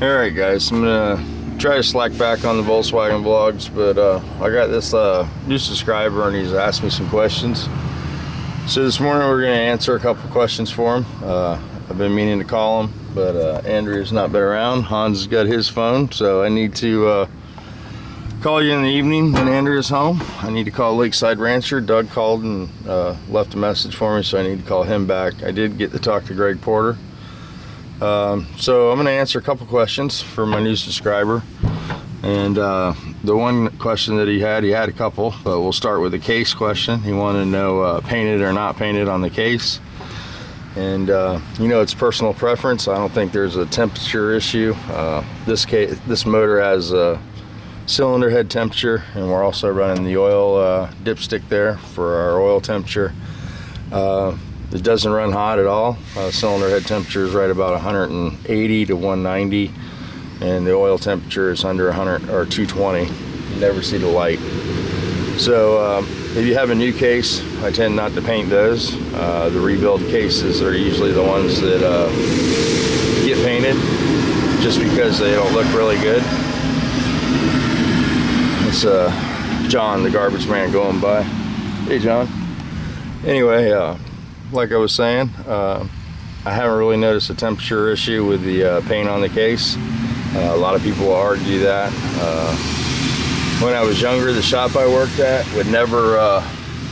Alright guys, I'm gonna try to slack back on the Volkswagen vlogs, but I got this new subscriber and he's asked me some questions. So this morning we're gonna answer a couple questions for him. I've been meaning to call him, but Andrea's not been around. Hans has got his phone, so I need to call you in the evening when Andrea's home. I need to call Lakeside Rancher. Doug called and left a message for me, so I need to call him back. I did get to talk to Greg Porter. So I'm going to answer a couple questions for my new subscriber, and the one question that he had a couple, but we'll start with the case question. He wanted to know painted or not painted on the case, and you know, it's personal preference. I don't think there's a temperature issue. This motor has a cylinder head temperature, and we're also running the oil dipstick there for our oil temperature. It doesn't run hot at all. Cylinder head temperature is right about 180 to 190, and the oil temperature is under 100 or 220. You never see the light. So if you have a new case, I tend not to paint those. The rebuild cases are usually the ones that get painted, just because they don't look really good. It's John, the garbage man, going by. Hey John. Anyway, like I was saying, I haven't really noticed a temperature issue with the paint on the case. A lot of people will argue that. When I was younger, the shop I worked at would never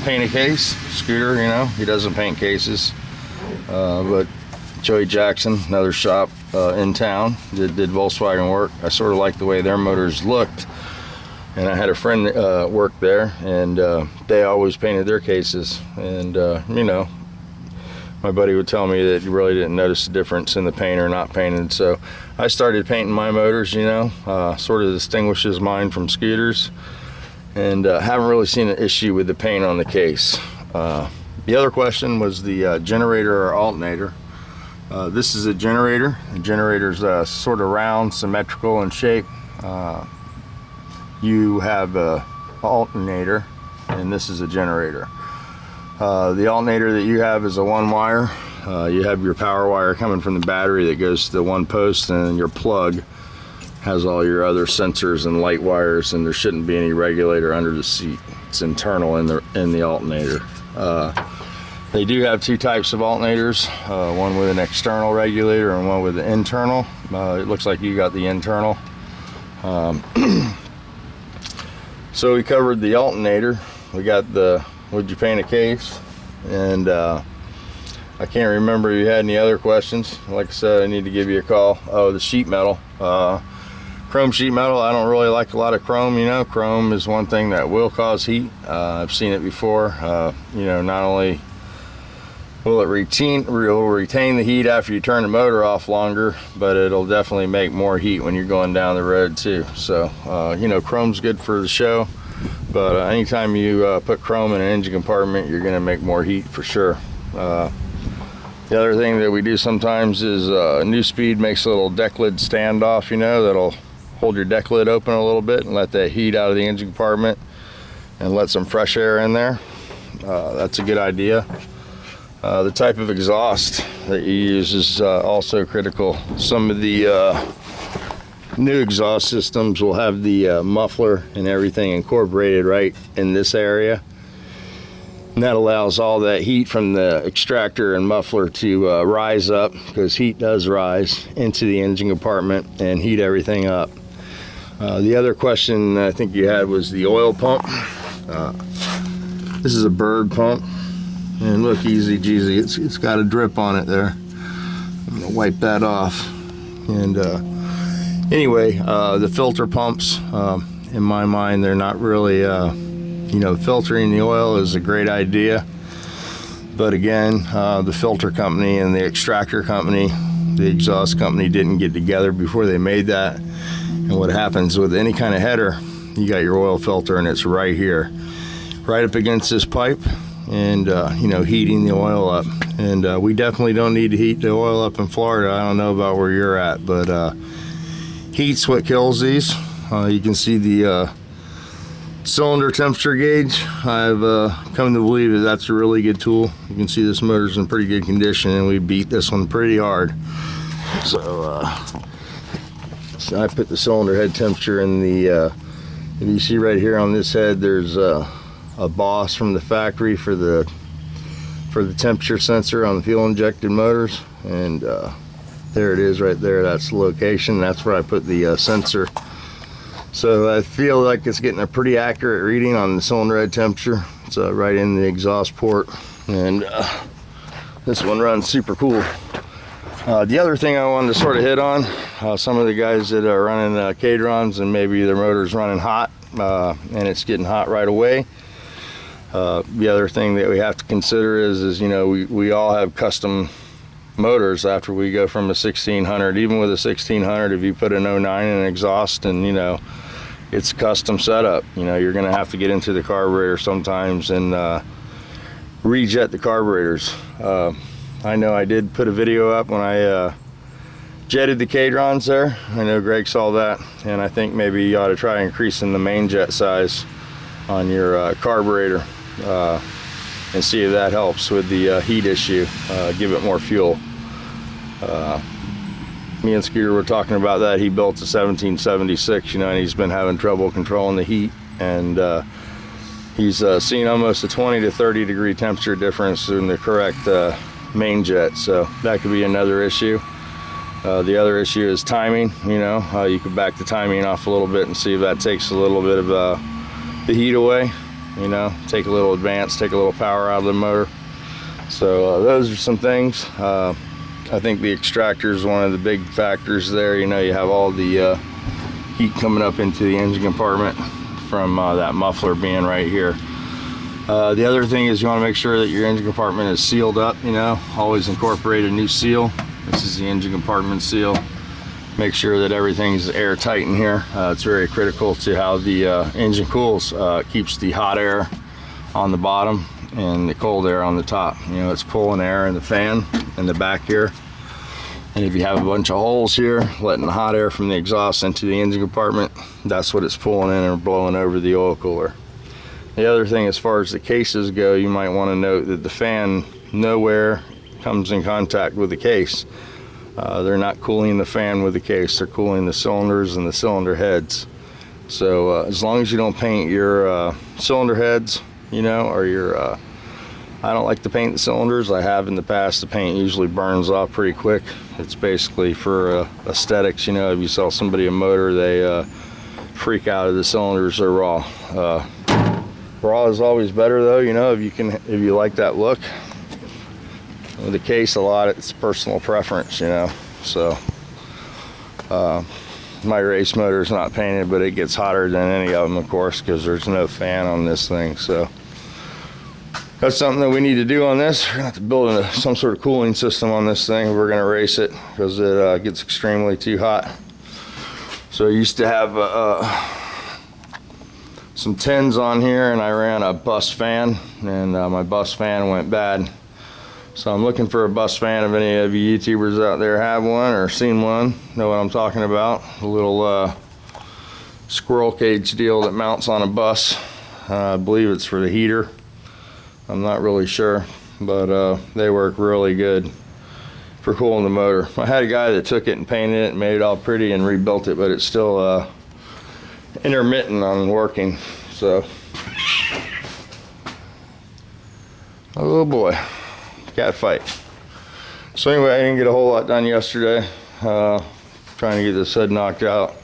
paint a case. Scooter, you know, he doesn't paint cases. But Joey Jackson, another shop in town, did Volkswagen work. I sort of liked the way their motors looked. And I had a friend that worked there, and they always painted their cases. And, you know, my buddy would tell me that he really didn't notice the difference in the paint or not painted. So I started painting my motors, you know, sort of distinguishes mine from Scooters. And haven't really seen an issue with the paint on the case. The other question was the generator or alternator. This is a generator. The generator's sort of round, symmetrical in shape. You have an alternator, and this is a generator. The alternator that you have is a one wire. You have your power wire coming from the battery that goes to the one post, and your plug has all your other sensors and light wires, and there shouldn't be any regulator under the seat. It's internal in the alternator. They do have two types of alternators, one with an external regulator and one with an internal. It looks like you got the internal. So we covered the alternator. We got the would you paint a case, and I can't remember if you had any other questions. Like I said, I need to give you a call. Oh, the sheet metal, chrome sheet metal. I don't really like a lot of chrome. You know, chrome is one thing that will cause heat. I've seen it before. You know, not only will it retain the heat after you turn the motor off longer, but it'll definitely make more heat when you're going down the road too. So you know, chrome's good for the show, but anytime you put chrome in an engine compartment, you're going to make more heat for sure. The other thing that we do sometimes is New Speed makes a little deck lid standoff, you know, that'll hold your deck lid open a little bit and let that heat out of the engine compartment and let some fresh air in there. That's a good idea. The type of exhaust that you use is also critical. Some of the new exhaust systems will have the muffler and everything incorporated right in this area, and that allows all that heat from the extractor and muffler to rise up, because heat does rise into the engine compartment and heat everything up. The other question I think you had was the oil pump. This is a Berg pump. And look, easy Jeezy, it's got a drip on it there. I'm gonna wipe that off. And anyway, the filter pumps, in my mind, they're not really, you know, filtering the oil is a great idea. But again, the filter company and the extractor company, the exhaust company, didn't get together before they made that. And what happens with any kind of header, you got your oil filter and it's right here, right up against this pipe. And you know, heating the oil up, and we definitely don't need to heat the oil up in Florida. I don't know about where you're at, but heat's what kills these. You can see the cylinder temperature gauge. I've come to believe that that's a really good tool. You can see this motor's in pretty good condition, and we beat this one pretty hard. So So I put the cylinder head temperature in the, if you see right here on this head, there's a boss from the factory for the temperature sensor on the fuel injected motors, and there it is right there. That's the location. That's where I put the sensor. So I feel like it's getting a pretty accurate reading on the cylinder head temperature. It's right in the exhaust port, and this one runs super cool. The other thing I wanted to sort of hit on, some of the guys that are running Cadrons and maybe their motor's running hot and it's getting hot right away. The other thing that we have to consider is you know, we all have custom motors after we go from a 1600. Even with a 1600, if you put an 09 in an exhaust and, you know, it's a custom setup, you know, you're going to have to get into the carburetor sometimes and rejet the carburetors. I know I did put a video up when I jetted the Cadrons there. I know Greg saw that, and I think maybe you ought to try increasing the main jet size on your carburetor and see if that helps with the heat issue. Give it more fuel. Me and Scooter were talking about that. He built a 1776, you know, and he's been having trouble controlling the heat, and he's seen almost a 20 to 30 degree temperature difference in the correct main jet, so that could be another issue. The other issue is timing. You know, you could back the timing off a little bit and see if that takes a little bit of the heat away. You know, take a little advance, take a little power out of the motor. So those are some things. I think the extractor is one of the big factors there. You know, you have all the heat coming up into the engine compartment from that muffler being right here. The other thing is you want to make sure that your engine compartment is sealed up. You know, always incorporate a new seal. This is the engine compartment seal. Make sure that everything's airtight in here. It's very critical to how the engine cools. Keeps the hot air on the bottom and the cold air on the top. You know, it's pulling air in the fan in the back here. And if you have a bunch of holes here, letting the hot air from the exhaust into the engine compartment, that's what it's pulling in and blowing over the oil cooler. The other thing, as far as the cases go, you might want to note that the fan nowhere comes in contact with the case. They're not cooling the fan with the case, they're cooling the cylinders and the cylinder heads. So as long as you don't paint your cylinder heads, you know, or your, I don't like to paint the cylinders. I have in the past. The paint usually burns off pretty quick. It's basically for aesthetics. You know, if you sell somebody a motor, they freak out if the cylinders are raw. Raw is always better though, you know, if you like that look. With the case, a lot it's personal preference, you know. So my race motor is not painted, but it gets hotter than any of them, of course, because there's no fan on this thing. So that's something that we need to do on this. We're gonna have to build some sort of cooling system on this thing. We're gonna race it because it gets extremely too hot. So I used to have some tins on here, and I ran a bus fan, and my bus fan went bad. So I'm looking for a bus fan. If any of you YouTubers out there have one or seen one, know what I'm talking about. A little squirrel cage deal that mounts on a bus. I believe it's for the heater. I'm not really sure, but they work really good for cooling the motor. I had a guy that took it and painted it and made it all pretty and rebuilt it, but it's still intermittent on working. So, oh boy. Cat fight. So anyway, I didn't get a whole lot done yesterday. Trying to get this hood knocked out,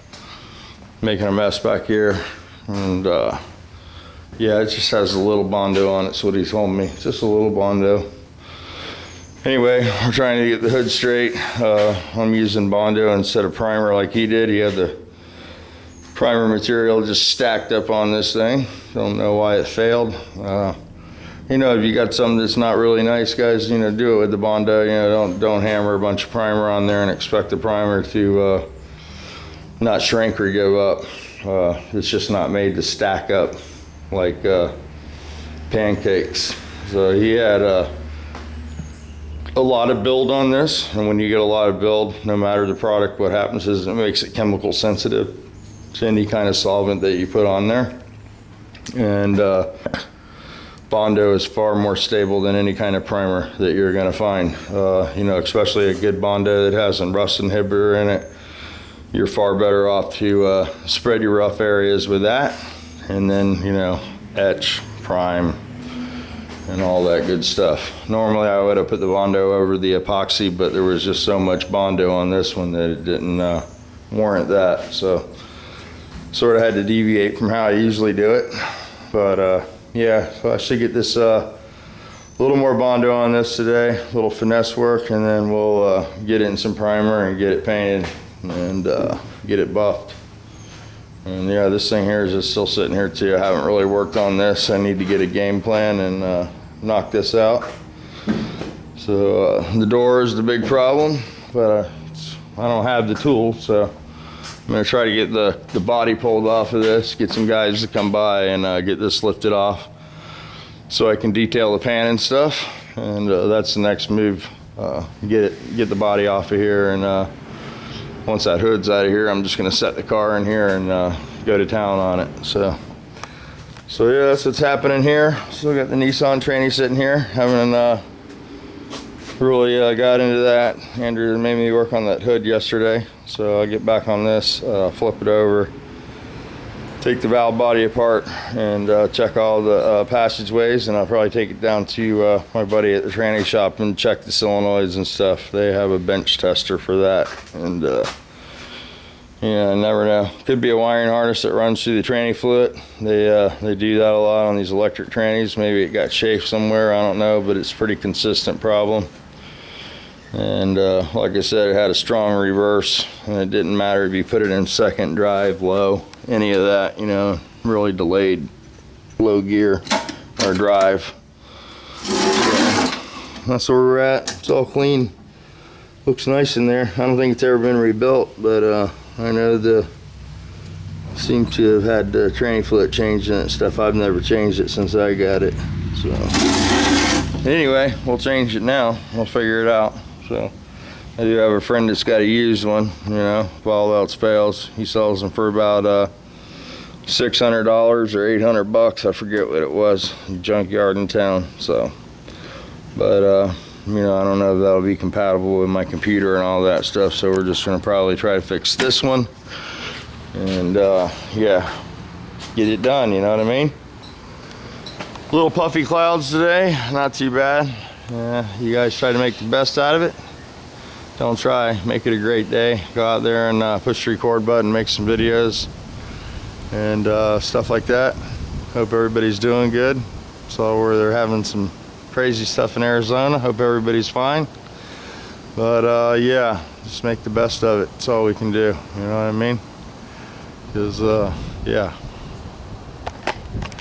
making a mess back here, and yeah, it just has a little Bondo on it. That's what he told me. Just a little Bondo. Anyway, we're trying to get the hood straight. I'm using Bondo instead of primer like he did. He had the primer material just stacked up on this thing. Don't know why it failed. You know, if you got something that's not really nice, guys, you know, do it with the Bondo. You know, don't hammer a bunch of primer on there and expect the primer to not shrink or go up. It's just not made to stack up like pancakes. So he had a lot of build on this, and when you get a lot of build, no matter the product, what happens is it makes it chemical sensitive to any kind of solvent that you put on there. And Bondo is far more stable than any kind of primer that you're going to find. You know, especially a good Bondo that has a rust inhibitor in it. you're far better off to spread your rough areas with that, and then, you know, etch, prime, and all that good stuff. Normally I would have put the Bondo over the epoxy, but there was just so much Bondo on this one that it didn't warrant that. So sort of had to deviate from how I usually do it. But yeah, so I should get this a little more Bondo on this today, a little finesse work, and then we'll get it in some primer and get it painted and get it buffed. And yeah, this thing here is just still sitting here too. I haven't really worked on this. I need to get a game plan and knock this out. So the door is the big problem, but I don't have the tool, so I'm gonna try to get the body pulled off of this, get some guys to come by and get this lifted off so I can detail the pan and stuff. And that's the next move. Get the body off of here, and once that hood's out of here, I'm just gonna set the car in here and go to town on it. So yeah, that's what's happening here. Still got the Nissan tranny sitting here. Haven't really got into that. Andrew made me work on that hood yesterday, so I'll get back on this, flip it over, take the valve body apart, and check all the passageways, and I'll probably take it down to my buddy at the tranny shop and check the solenoids and stuff. They have a bench tester for that, and yeah, I never know. Could be a wiring harness that runs through the tranny fluid. They do that a lot on these electric trannies. Maybe it got chafed somewhere, I don't know, but it's a pretty consistent problem. And like I said, it had a strong reverse, and it didn't matter if you put it in second, drive, low, any of that, you know, really delayed low gear or drive. So that's where we're at. It's all clean. Looks nice in there. I don't think it's ever been rebuilt, but I know seem to have had the tranny fluid changed and stuff. I've never changed it since I got it. So anyway, we'll change it now. We'll figure it out. So I do have a friend that's got a used one, you know, if all else fails. He sells them for about $600 or $800. I forget what it was. Junkyard in town. So, but you know, I don't know if that'll be compatible with my computer and all that stuff. So we're just gonna probably try to fix this one, and yeah, get it done. You know what I mean? Little puffy clouds today, not too bad. You guys try to make the best out of it. Don't try, make it a great day. Go out there and push the record button, make some videos and stuff like that. Hope everybody's doing good. So where they're having some crazy stuff in Arizona. Hope everybody's fine. But yeah, just make the best of it. That's all we can do. You know what I mean? Because yeah.